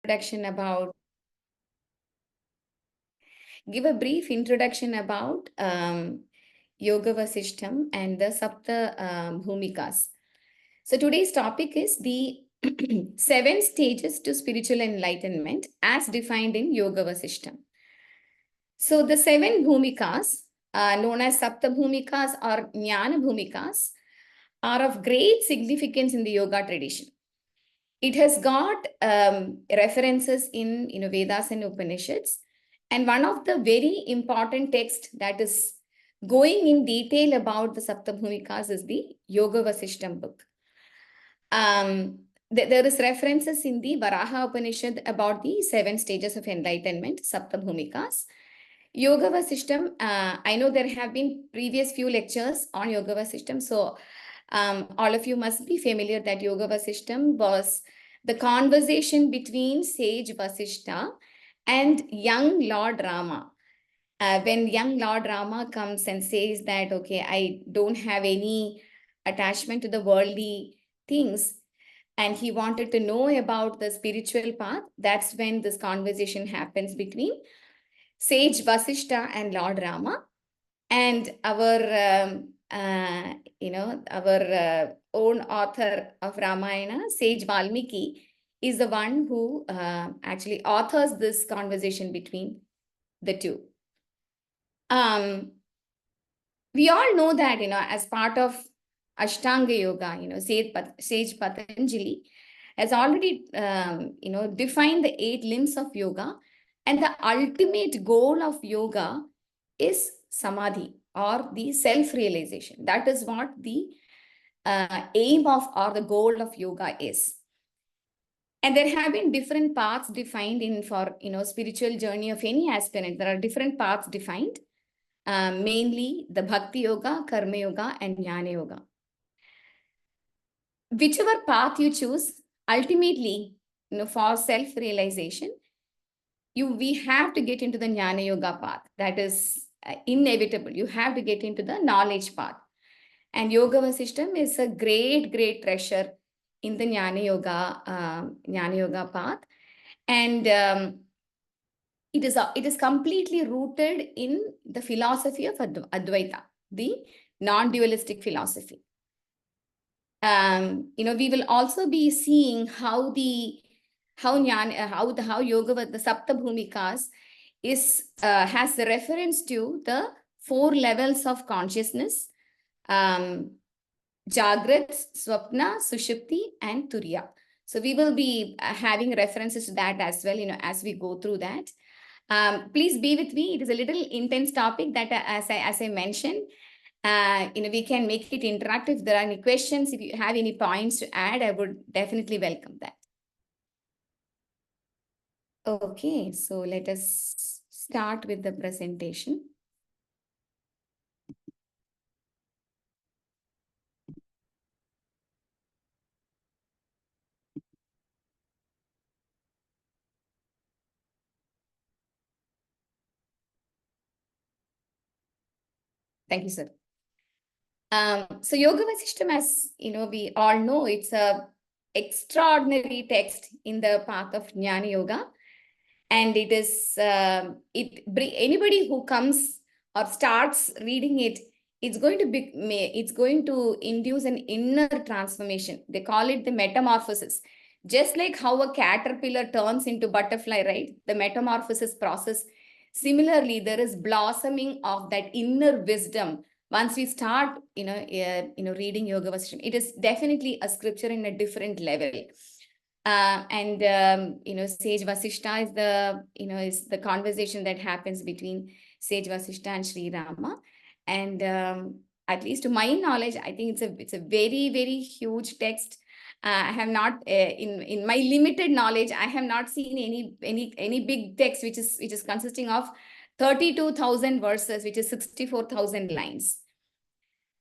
introduction about give a brief introduction about Yoga Vasishtam and the Sapta Bhumikas. So today's topic is the 7 stages to spiritual enlightenment as defined in Yoga Vasishtam. So the 7 Bhumikas, known as Sapta Bhumikas or Jnana Bhumikas, are of great significance in the yoga tradition. It has got references in Vedas and Upanishads. And one of the very important texts that is going in detail about the Saptabhumikas is the Yoga Vasishtam book. There is references in the Varaha Upanishad about the 7 stages of enlightenment, Saptabhumikas. Yoga Vasishtam, I know there have been previous few lectures on Yoga Vasishtam. So all of you must be familiar that Yoga Vasishtam was the conversation between sage Vasishta and young Lord Rama. When young Lord Rama comes and says that, okay, I don't have any attachment to the worldly things, and he wanted to know about the spiritual path, that's when this conversation happens between sage Vasishta and Lord Rama. And our our own author of Ramayana, Sage Valmiki, is the one who actually authors this conversation between the two. We all know that, as part of Ashtanga Yoga, Sage Patanjali has already, defined the 8 limbs of yoga. And the ultimate goal of yoga is samadhi, or the self-realization. That is what the aim of or the goal of yoga is. And there have been different paths defined for spiritual journey of any aspirant. There are different paths defined, mainly the Bhakti Yoga, Karma Yoga, and Jnana Yoga. Whichever path you choose, ultimately, for self-realization, we have to get into the Jnana Yoga path. That is inevitable. You have to get into the knowledge path. And Yoga Vasishtam is a great, great treasure in the Jnana Yoga path. And it is completely rooted in the philosophy of Advaita, the non-dualistic philosophy. We will also be seeing how yoga, the Sapta Bhumikas has the reference to the 4 levels of consciousness, Jagrat, Swapna, Sushupti, and Turiya. So we will be having references to that as well, as we go through that. Please be with me. It is a little intense topic that, as I mentioned, we can make it interactive. If there are any questions, if you have any points to add, I would definitely welcome that. Okay, so let us start with the presentation. Thank you, sir. So Yoga Vasishtam, as we all know, it's a extraordinary text in the path of Jnana Yoga. And it is, anybody who comes or starts reading it, it's going to induce an inner transformation. They call it the metamorphosis. Just like how a caterpillar turns into butterfly, right? The metamorphosis process. Similarly, there is blossoming of that inner wisdom. Once we start, reading Yoga Vasishtam, it is definitely a scripture in a different level. Sage Vasishta is the conversation that happens between Sage Vasishta and Sri Rama. And at least to my knowledge, I think it's a very, very huge text. I have not, in my limited knowledge, I have not seen any big text which is consisting of 32,000 verses, which is 64,000 lines.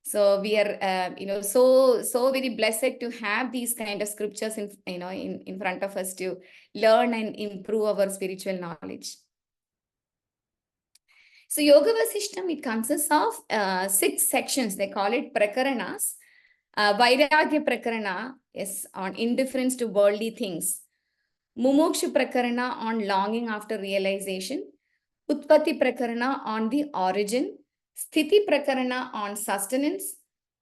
So we are, so very blessed to have these kind of scriptures in front of us to learn and improve our spiritual knowledge. So Yoga Vasishtam, it consists of 6 sections. They call it Prakaranas. Vairagya Prakarana is on indifference to worldly things. Mumukshu Prakarana on longing after realization, Utpatti Prakarana on the origin, Sthiti Prakarana on sustenance,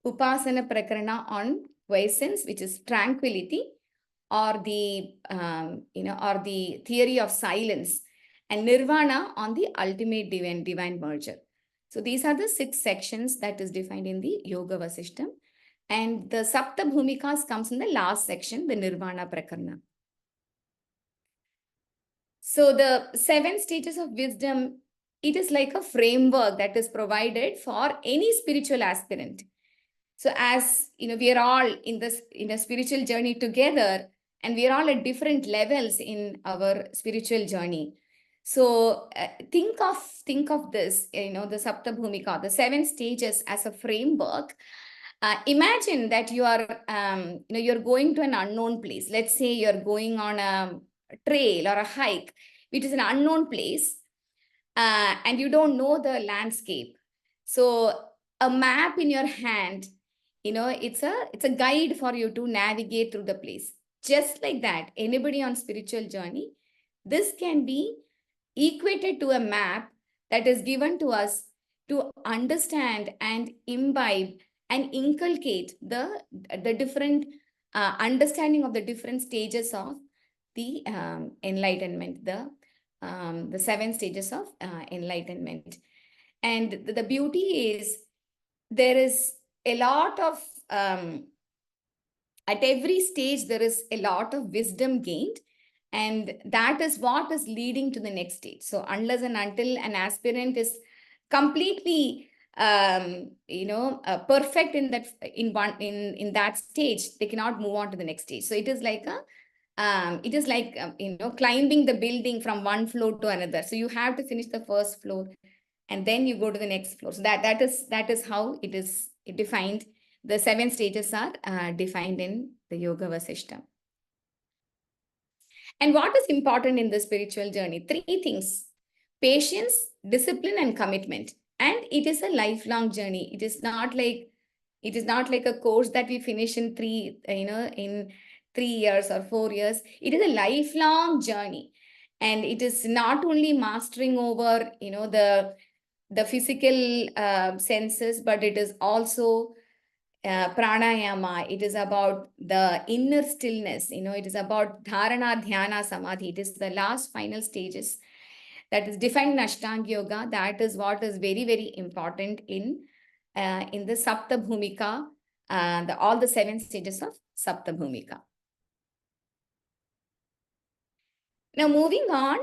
Upasana Prakarana on quiescence, which is tranquility, or the or the theory of silence, and Nirvana on the ultimate divine merger. So these are the 6 sections that is defined in the Yoga Vasishta. And the Sapta Bhumikas comes in the last section, the Nirvana Prakarana. So the 7 stages of wisdom, it is like a framework that is provided for any spiritual aspirant. So as we are all in a spiritual journey together, and we are all at different levels in our spiritual journey. So think of this, the Sapta Bhumika, the 7 stages as a framework. Imagine that you are, you're going to an unknown place. Let's say you're going on a trail or a hike, which is an unknown place, and you don't know the landscape. So a map in your hand, it's a guide for you to navigate through the place. Just like that, anybody on spiritual journey, this can be equated to a map that is given to us to understand and imbibe and inculcate the different understanding of the different stages of the enlightenment, the 7 stages of enlightenment. And the beauty is there is a lot of at every stage there is a lot of wisdom gained, and that is what is leading to the next stage. So unless and until an aspirant is completely perfect in that stage, they cannot move on to the next stage. So it is like climbing the building from one floor to another. So you have to finish the first floor and then you go to the next floor. So that is how it is defined. The 7 stages are defined in the Yoga Vasishta. And what is important in the spiritual journey? 3 things: patience, discipline, and commitment. And it is a lifelong journey. It is not like a course that we finish in 3 years or 4 years. It is a lifelong journey. And it is not only mastering over, the physical senses, but it is also pranayama. It is about the inner stillness. It is about dharana, dhyana, samadhi. It is the last final stages that is defined in Ashtanga Yoga. That is what is very, very important in the Sapta Bhumika, all the 7 stages of Sapta Bhumika. Now, moving on,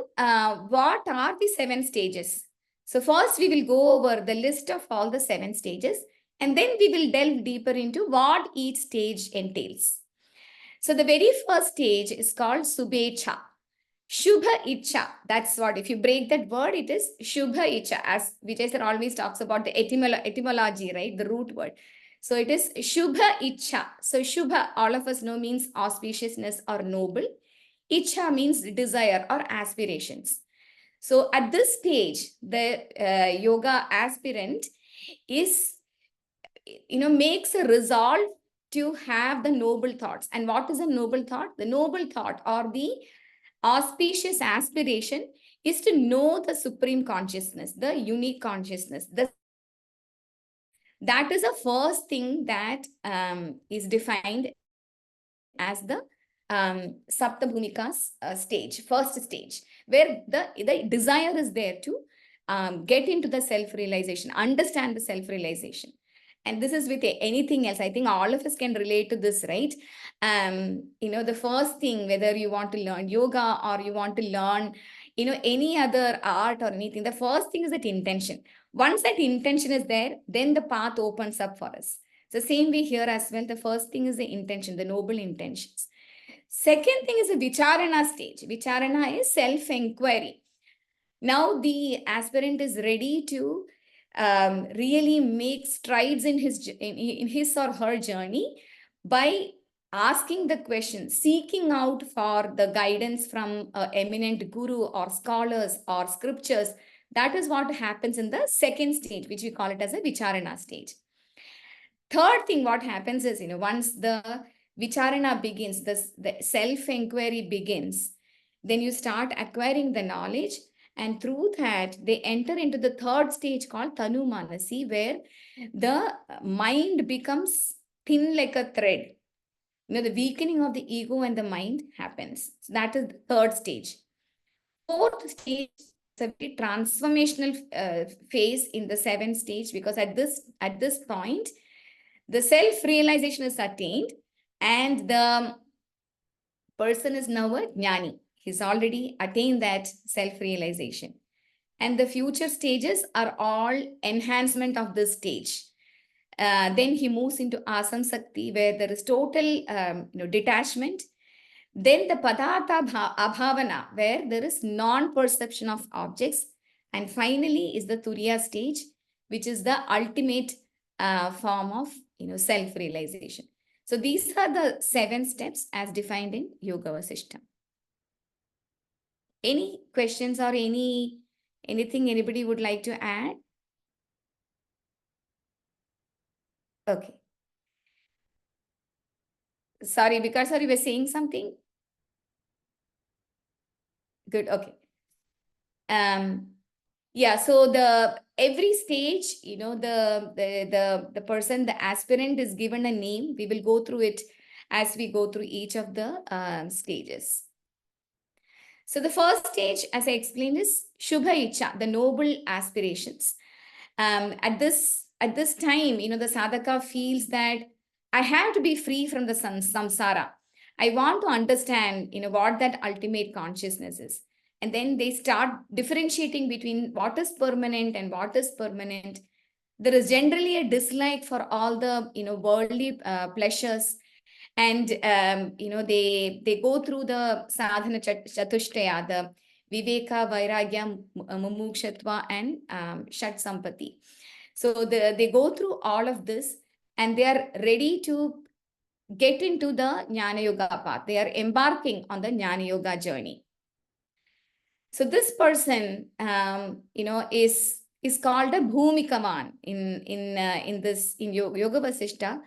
what are the 7 stages? So first, we will go over the list of all the 7 stages, and then we will delve deeper into what each stage entails. So the very first stage is called Subhecha. Shubha Icha. That's what, if you break that word, it is Shubha Icha, as Vijay sir always talks about the etymology, right? The root word. So it is Shubha Icha. So Shubha, all of us know, means auspiciousness or noble. Icha means desire or aspirations. So at this stage, the yoga aspirant is, makes a resolve to have the noble thoughts. And what is a noble thought? The noble thought or the auspicious aspiration is to know the supreme consciousness, the unique consciousness. That is the first thing that is defined as the Sapta Bhumika's stage, first stage, where the desire is there to get into the self-realization, understand the self-realization. And this is with anything else. I think all of us can relate to this, right? The first thing, whether you want to learn yoga or you want to learn, any other art or anything, the first thing is that intention. Once that intention is there, then the path opens up for us. So same way here as well, the first thing is the intention, the noble intentions. Second thing is the Vicharana stage. Vicharana is self-inquiry. Now the aspirant is ready to really make strides in his or her journey by asking the question, seeking out for the guidance from an eminent guru or scholars or scriptures. That is what happens in the second stage, which we call it as a Vicharana stage. Third thing, what happens is, once the Vicharana begins, the self-inquiry begins, Then you start acquiring the knowledge, and through that they enter into the third stage called Tanu Manasi, where the mind becomes thin like a thread. The weakening of the ego and the mind happens. So that is the third stage. Fourth stage is a very transformational phase in the seventh stage, because at this point the self-realization is attained, and the person is now a jnani. He's already attained that self-realization. And the future stages are all enhancement of this stage. Then he moves into Asam Sakti, where there is total detachment. Then the Padartha Abhavana, where there is non-perception of objects. And finally is the Turiya stage, which is the ultimate form of self-realization. So these are the 7 steps as defined in Yoga Vasishta. Any questions or anything anybody would like to add? Okay. Sorry, because you were saying something. Good. Okay. Yeah. So every stage, the person, the aspirant is given a name. We will go through it as we go through each of the stages. So the first stage, as I explained, is Shubha Icha, the noble aspirations. At this time, the sadhaka feels that I have to be free from the samsara. I want to understand, what that ultimate consciousness is. And then they start differentiating between what is permanent and what is permanent. There is generally a dislike for all the, worldly pleasures. And, they go through the sadhana chatushtaya, the viveka, vairagya, mumukshatva, and shat sampati. So they go through all of this, and they are ready to get into the Jnana Yoga path. They are embarking on the Jnana Yoga journey. So this person, is called a Bhumikavan in Yoga Vasishta.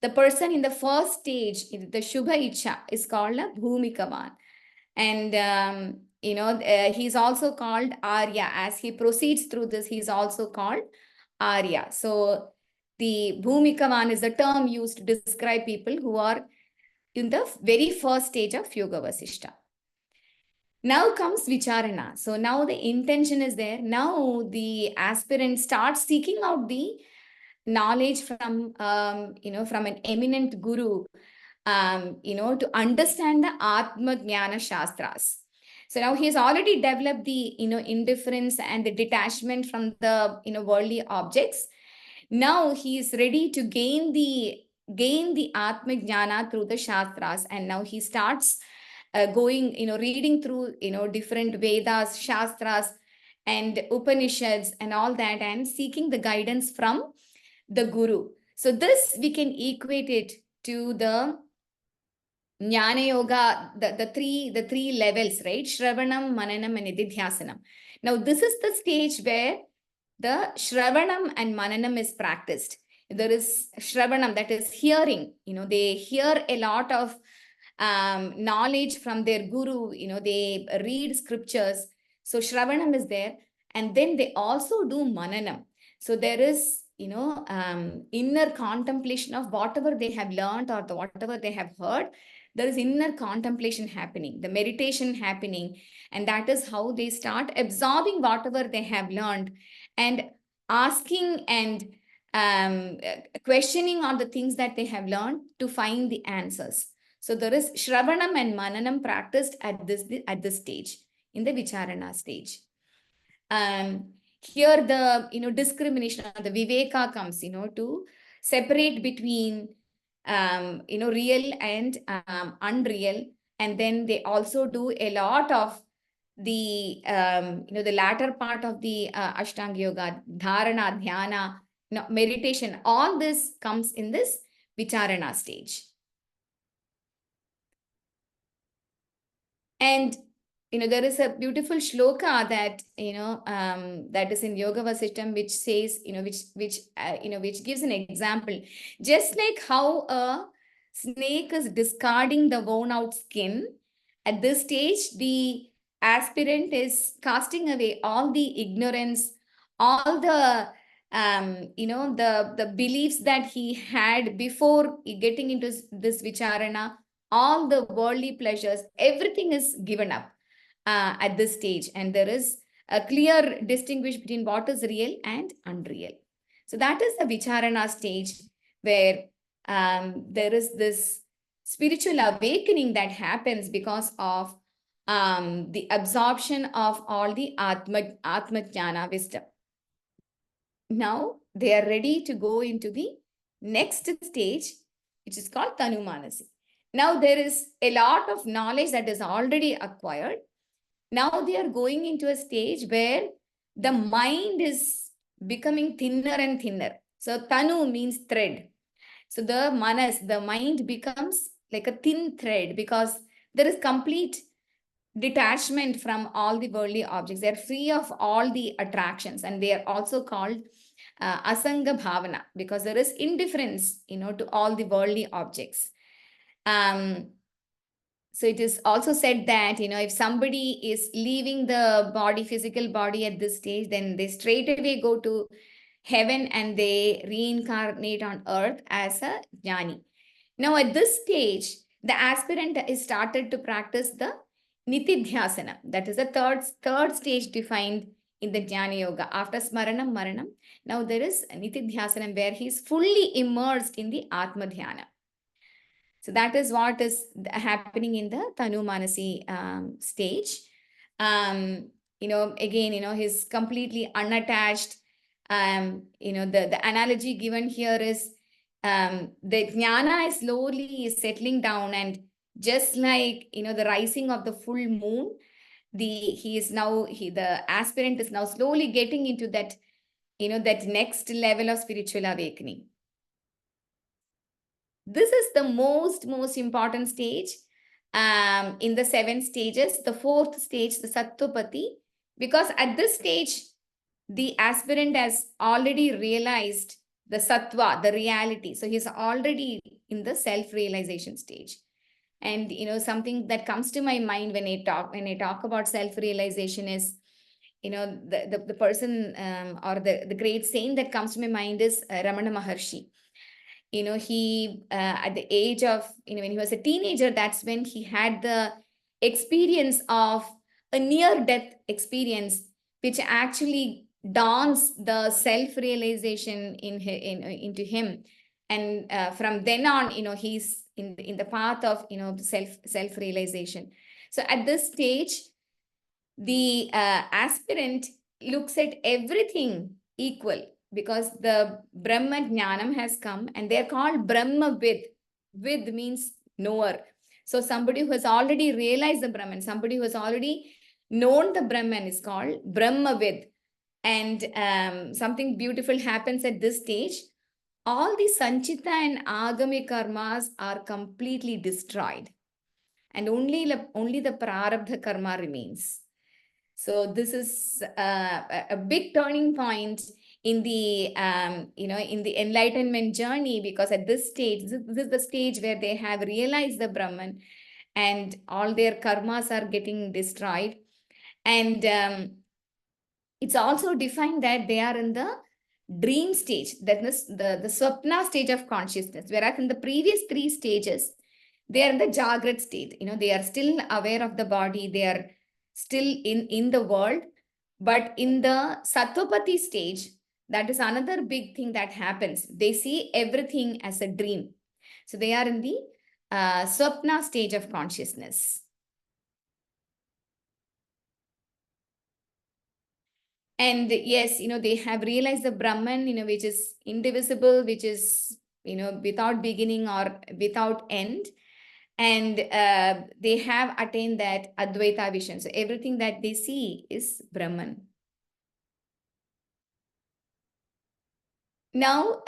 The person in the first stage, the Shubha Icha, is called a Bhumikavan. And, he's also called Arya. As he proceeds through this, he's also called Arya. So the Bhumikavan is the term used to describe people who are in the very first stage of Yoga Vasishta. Now comes Vicharana. So now the intention is there. Now the aspirant starts seeking out the knowledge from an eminent guru, to understand the Atma Jnana Shastras. So now he has already developed the, indifference and the detachment from the, worldly objects. Now he is ready to gain the Atma Jnana through the Shastras. And now he starts going, reading through, different Vedas, Shastras, and Upanishads and all that, and seeking the guidance from the guru. So this we can equate it to the Jnana Yoga, the three levels, right? Shravanam, Mananam, and Nididhyasanam. Now this is the stage where the Shravanam and Mananam is practiced. There is Shravanam, that is hearing. They hear a lot of knowledge from their guru. They read scriptures. So Shravanam is there. And then they also do Mananam. So there is, inner contemplation of whatever they have learned or whatever they have heard. There is inner contemplation happening, the meditation happening. And that is how they start absorbing whatever they have learned and asking and questioning on the things that they have learned to find the answers. So there is Shravanam and Mananam practiced at this stage, in the Vicharana stage. Here the discrimination, the Viveka comes, to separate between real and unreal. And then they also do a lot of the the latter part of the Ashtanga Yoga, Dharana, Dhyana, meditation. All this comes in this Vicharana stage. And there is a beautiful shloka that that is in Yoga Vasishtam, which says, which gives an example. Just like how a snake is discarding the worn out skin, At this stage, the aspirant is casting away all the ignorance, all the the beliefs that he had before getting into this vicharana, all the worldly pleasures, everything is given up at this stage, and there is a clear distinguish between what is real and unreal. So that is the vicharana stage where there is this spiritual awakening that happens because of the absorption of all the Atma Jnana wisdom. Now they are ready to go into the next stage, which is called Tanu Manasi. Now there is a lot of knowledge that is already acquired. Now they are going into a stage where the mind is becoming thinner and thinner. So Tanu means thread. So the manas, the mind becomes like a thin thread because there is complete detachment from all the worldly objects. They are free of all the attractions, and they are also called asanga bhavana because there is indifference, to all the worldly objects. So it is also said that, if somebody is leaving the body, physical body at this stage, then they straight away go to heaven and they reincarnate on earth as a jnani. Now, at this stage, the aspirant is started to practice the nitidhyasana. That is the third stage defined in the Jnana Yoga. After smaranam, maranam, now there is nitidhyasana where he is fully immersed in the Atma Dhyana. So that is what is happening in the Tanu Manasi stage. Again, he's completely unattached. The analogy given here is the jnana is slowly settling down, and just like the rising of the full moon, the aspirant is now slowly getting into that that next level of spiritual awakening. This is the most important stage in the 7 stages. The 4th stage, the Sattvapati, because at this stage the aspirant has already realized the sattva, the reality. So he's already in the self-realization stage. And something that comes to my mind when I talk about self-realization is, the person or the great saint that comes to my mind is Ramana Maharshi. He at the age of, when he was a teenager, that's when he had the experience of a near death experience, which actually dawns the self-realization into him. And from then on, he's in the path of self-realization. So at this stage, the aspirant looks at everything equal because the Brahma Jnanam has come, and they're called Brahma Vid. Vid means knower. So somebody who has already realized the Brahman, somebody who has already known the Brahman is called Brahma Vid. And something beautiful happens at this stage. All the Sanchita and Agami karmas are completely destroyed, and only the Prarabdha karma remains. So this is a big turning point in the in the enlightenment journey, because at this stage, this is the stage where they have realized the Brahman, and all their karmas are getting destroyed. And it's also defined that they are in the dream stage, that is the swapna stage of consciousness, whereas in the previous 3 stages, they are in the jagrat state. They are still aware of the body, they are still in the world. But in the Sattvapati stage, that is another big thing that happens. They see everything as a dream. So they are in the Swapna stage of consciousness. And yes, they have realized the Brahman, which is indivisible, which is, without beginning or without end. And they have attained that Advaita vision. So everything that they see is Brahman. Now,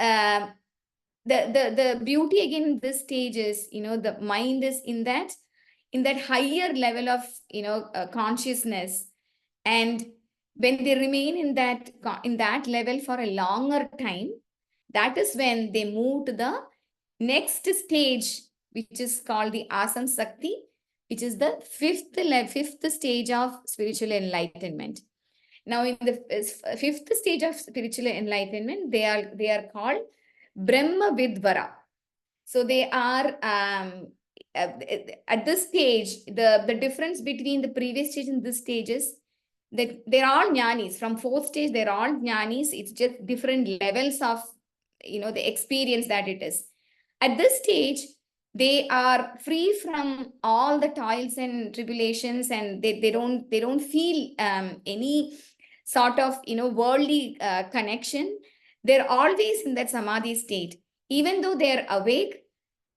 the beauty again in this stage is, the mind is in that higher level of, consciousness. And when they remain in that level for a longer time, that is when they move to the next stage, which is called the Asam Sakti, which is the fifth stage of spiritual enlightenment. Now, in the fifth stage of spiritual enlightenment, they are called Brahma Vidvara. So they are at this stage, the difference between the previous stage and this stage is that they're all jnanis. From fourth stage, they're all jnanis. It's just different levels of the experience that it is. At this stage, they are free from all the toils and tribulations, and they don't feel any sort of worldly connection. They're always in that samadhi state. Even though they're awake,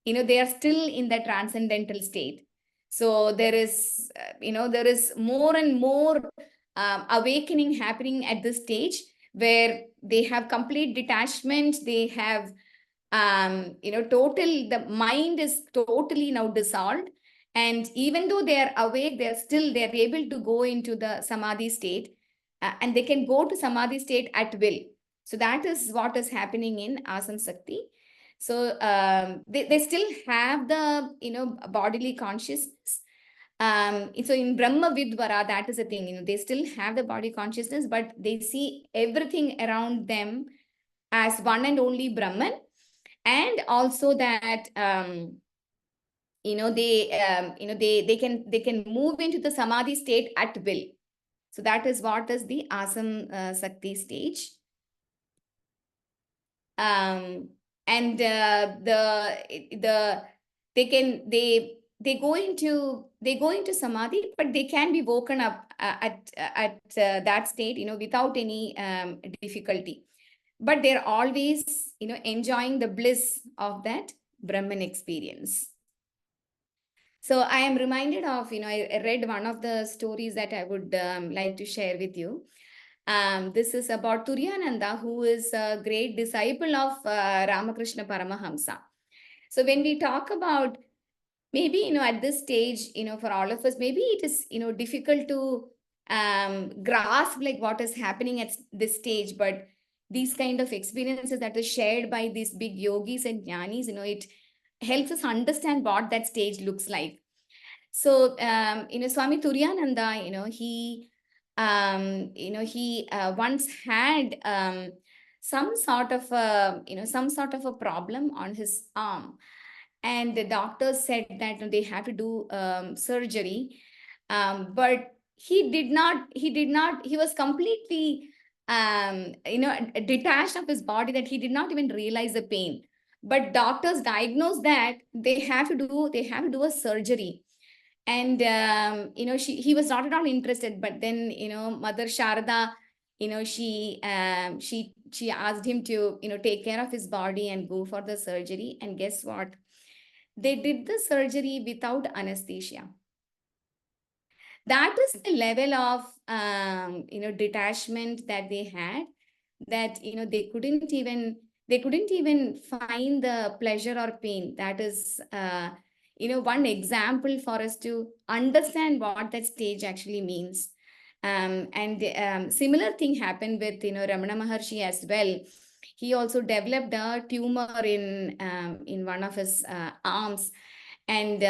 they are still in the transcendental state. So there is there is more and more awakening happening at this stage, where they have complete detachment. They have total, the mind is totally now dissolved, and even though they are awake, they're able to go into the samadhi state, and they can go to samadhi state at will. So that is what is happening in Asam Sakti. So they still have the bodily consciousness. So in Brahma Vidvara, that is the thing, they still have the body consciousness, but they see everything around them as one and only Brahman. And also that they can move into the samadhi state at will. So that is what is the Asam Sakti stage. And they go into samadhi, but they can be woken up at that state without any difficulty. But they're always enjoying the bliss of that Brahman experience. So I am reminded of I read one of the stories that I would like to share with you. This is about Turyananda, who is a great disciple of Ramakrishna Paramahamsa. So when we talk about, maybe at this stage, for all of us, maybe it is difficult to grasp like what is happening at this stage, but these kind of experiences that is shared by these big yogis and jnanis, it helps us understand what that stage looks like. So Swami Turyananda, he once had some sort of a problem on his arm, and the doctors said that they have to do surgery, but he was completely detached of his body, that he did not even realize the pain. But doctors diagnosed that they have to do a surgery. And he was not at all interested. But then Mother Sharada, she asked him to take care of his body and go for the surgery. And guess what? They did the surgery without anesthesia. That is the level of detachment that they had, that they couldn't even find the pleasure or pain. That is one example for us to understand what that stage actually means. And similar thing happened with Ramana Maharshi as well. He also developed a tumor in one of his arms. And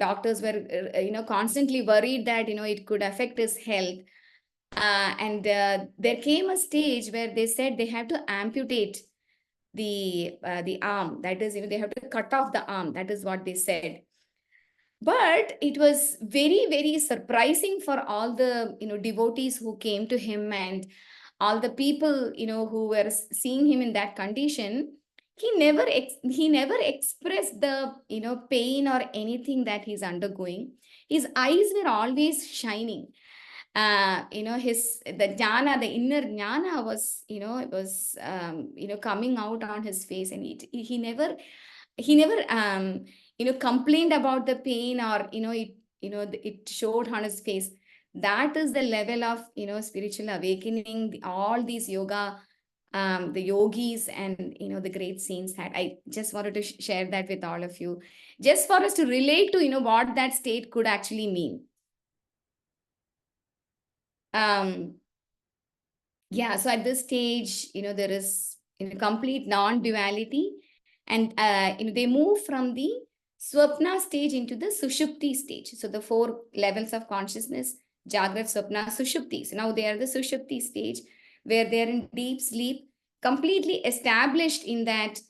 doctors were constantly worried that it could affect his health. And there came a stage where they said they have to amputate the arm. That is, they have to cut off the arm. That is what they said. But it was very, very surprising for all the devotees who came to him, and all the people who were seeing him in that condition. He never expressed the pain or anything that he's undergoing. His eyes were always shining. The jnana, the inner jnana was it was coming out on his face. And he never complained about the pain, or it showed on his face. That is the level of spiritual awakening all these yoga the yogis and the great saints had. I just wanted to share that with all of you, just for us to relate to what that state could actually mean. Yeah, so at this stage there is complete non-duality. And they move from the Swapna stage into the Sushupti stage. So the 4 levels of consciousness, Jagrat, Swapna, Sushupti. So now they are the Sushupti stage, where they are in deep sleep, completely established in that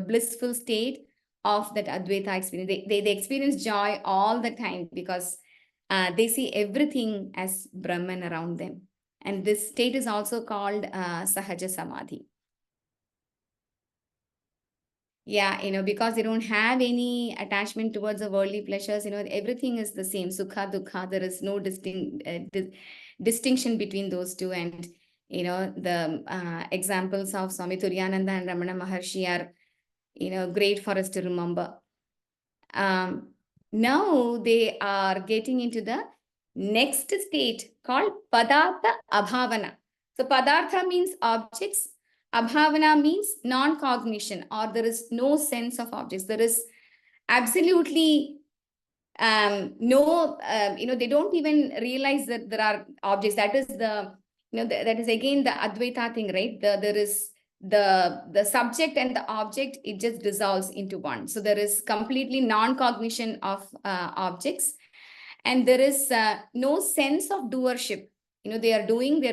blissful state of that Advaita experience. They experience joy all the time because they see everything as Brahman around them. And this state is also called Sahaja Samadhi. Yeah, because they don't have any attachment towards the worldly pleasures, everything is the same. Sukha, dukkha, there is no distinction between those two. And, the examples of Swami Turiyananda and Ramana Maharshi are, great for us to remember. Now they are getting into the next state called Padartha Abhavana. So Padartha means objects. Abhavana means non-cognition, or there is no sense of objects. There is absolutely no, they don't even realize that there are objects. That is that is again the Advaita thing, right? There is the subject and the object, it just dissolves into one. So there is completely non-cognition of objects, and there is no sense of doership. They're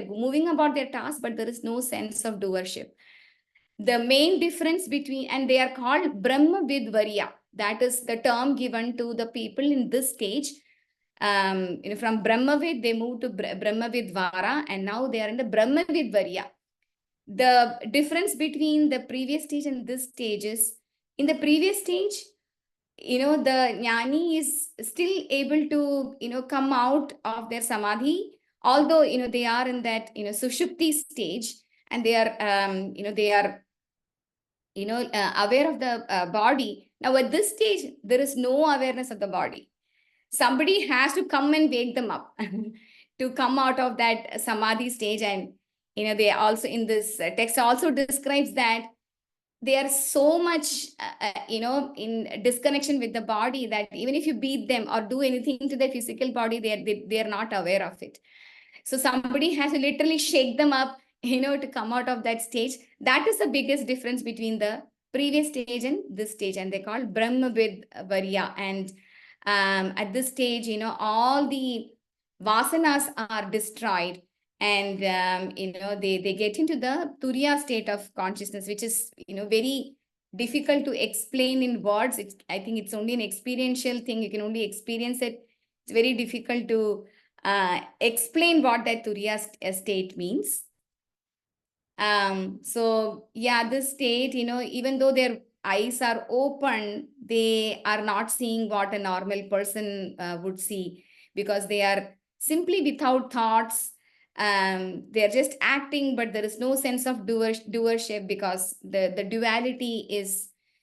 moving about their task, but there is no sense of doership. The main difference between, and they are called Brahma Vidvarya. That is the term given to the people in this stage. From Brahmavid, they moved to Brahmavid Vara, and now they are in the Brahmavid Varya. The difference between the previous stage and this stage is, in the previous stage, the jnani is still able to, come out of their samadhi, although, they are in that, sushupti stage, and they are, aware of the body. Now, at this stage, there is no awareness of the body. Somebody has to come and wake them up to come out of that samadhi stage. And, they also, in this text also describes that they are so much, in disconnection with the body, that even if you beat them or do anything to their physical body, they are not aware of it. So somebody has to literally shake them up, to come out of that stage. That is the biggest difference between the previous stage and this stage, and they call Brahmavid Varya. And at this stage, all the vasanas are destroyed, and they get into the Turiya state of consciousness, which is very difficult to explain in words. I think it's only an experiential thing. You can only experience it. It's very difficult to explain what that Turiya state means. So yeah, this state, even though their eyes are open, they are not seeing what a normal person would see, because they are simply without thoughts. They're just acting, but there is no sense of doership, because the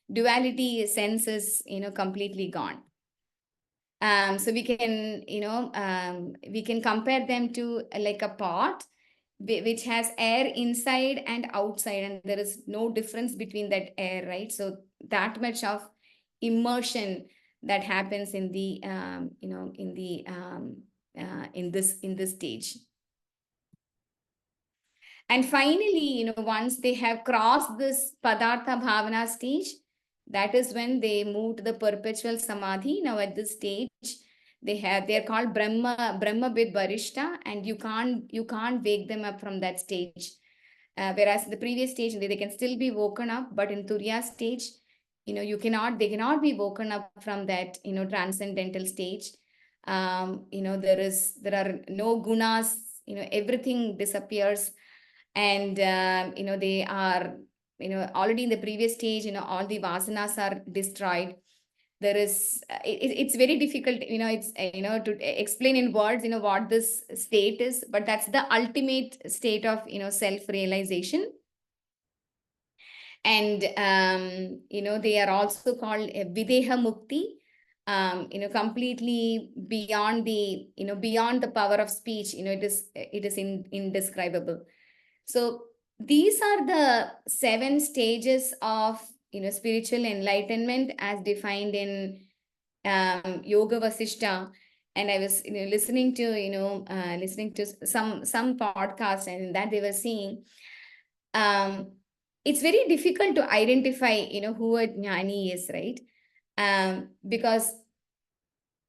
duality sense is completely gone. So we can compare them to like a pot which has air inside and outside, and there is no difference between that air, right? So that much of immersion that happens in the in this stage. And finally, once they have crossed this Padartha Bhavana stage, that is when they move to the perpetual samadhi. Now at this stage, they're called Brahmavid Varishta, and you can't wake them up from that stage. Whereas in the previous stage, they can still be woken up, but in Turiya stage, they cannot be woken up from that, transcendental stage. There are no gunas, everything disappears. And, they are, already in the previous stage, all the vasanas are destroyed. There is, it's very difficult, it's, to explain in words, what this state is, but that's the ultimate state of, self-realization. And, they are also called Videha Mukti, completely beyond the, beyond the power of speech, it is indescribable. So these are the 7 stages of, spiritual enlightenment as defined in Yoga Vasishta. And I was, listening to some podcast, and in that they were saying, it's very difficult to identify, who a jnani is, right? Because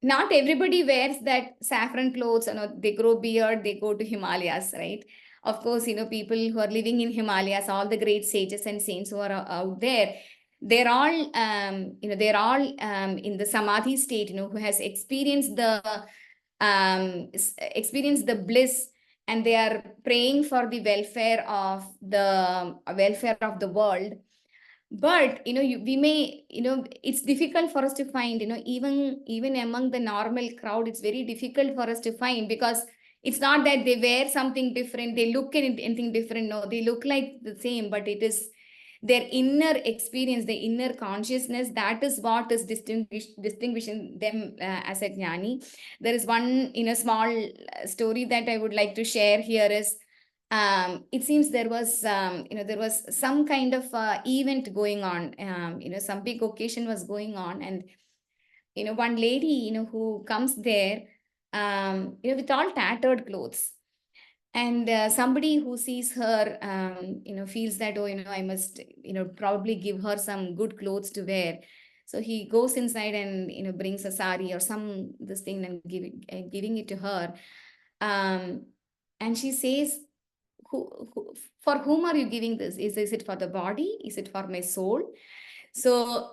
not everybody wears that saffron clothes. They grow beard, they go to Himalayas, right? Of course, people who are living in Himalayas, all the great sages and saints who are out there, they're all, in the samadhi state, who has experienced the bliss, and they are praying for the welfare of the world. But we may, it's difficult for us to find, even among the normal crowd, it's very difficult for us to find, because it's not that they wear something different, they look at anything different. No, they look like the same, but it is their inner experience, the inner consciousness, that is what is distinguishing them as a jnani. There is one small story that I would like to share here is, it seems there was some kind of event going on. Some big occasion was going on, and one lady who comes there, with all tattered clothes, and somebody who sees her, feels that, oh, I must probably give her some good clothes to wear. So he goes inside and brings a sari or some this thing and giving it to her. And she says, for whom are you giving this? Is it for the body? Is it for my soul? So,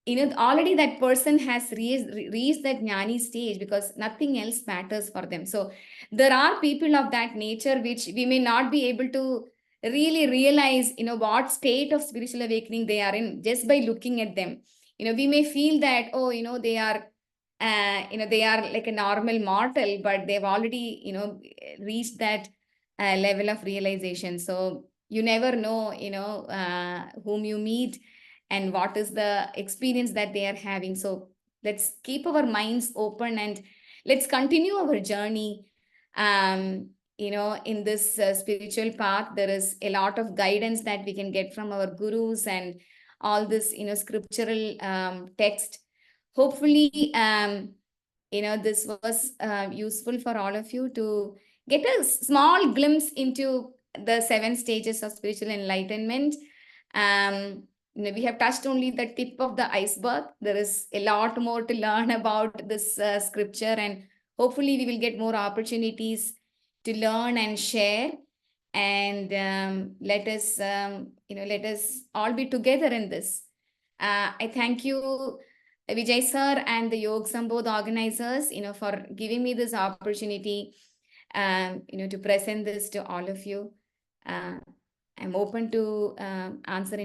already that person has reached that jnani stage, because nothing else matters for them. So there are people of that nature which we may not be able to really realize, what state of spiritual awakening they are in just by looking at them. We may feel that, oh, they are like a normal mortal, but they've already, reached that level of realization. So you never know, whom you meet and what is the experience that they are having. So let's keep our minds open and let's continue our journey. In this spiritual path, there is a lot of guidance that we can get from our gurus and all this, scriptural text. Hopefully, this was useful for all of you to get a small glimpse into the 7 stages of spiritual enlightenment. We have touched only the tip of the iceberg. There is a lot more to learn about this scripture, and hopefully we will get more opportunities to learn and share. And let us all be together in this. I thank you, Vijay sir, and the Yog Sambodh organizers, for giving me this opportunity, to present this to all of you. I'm open to answer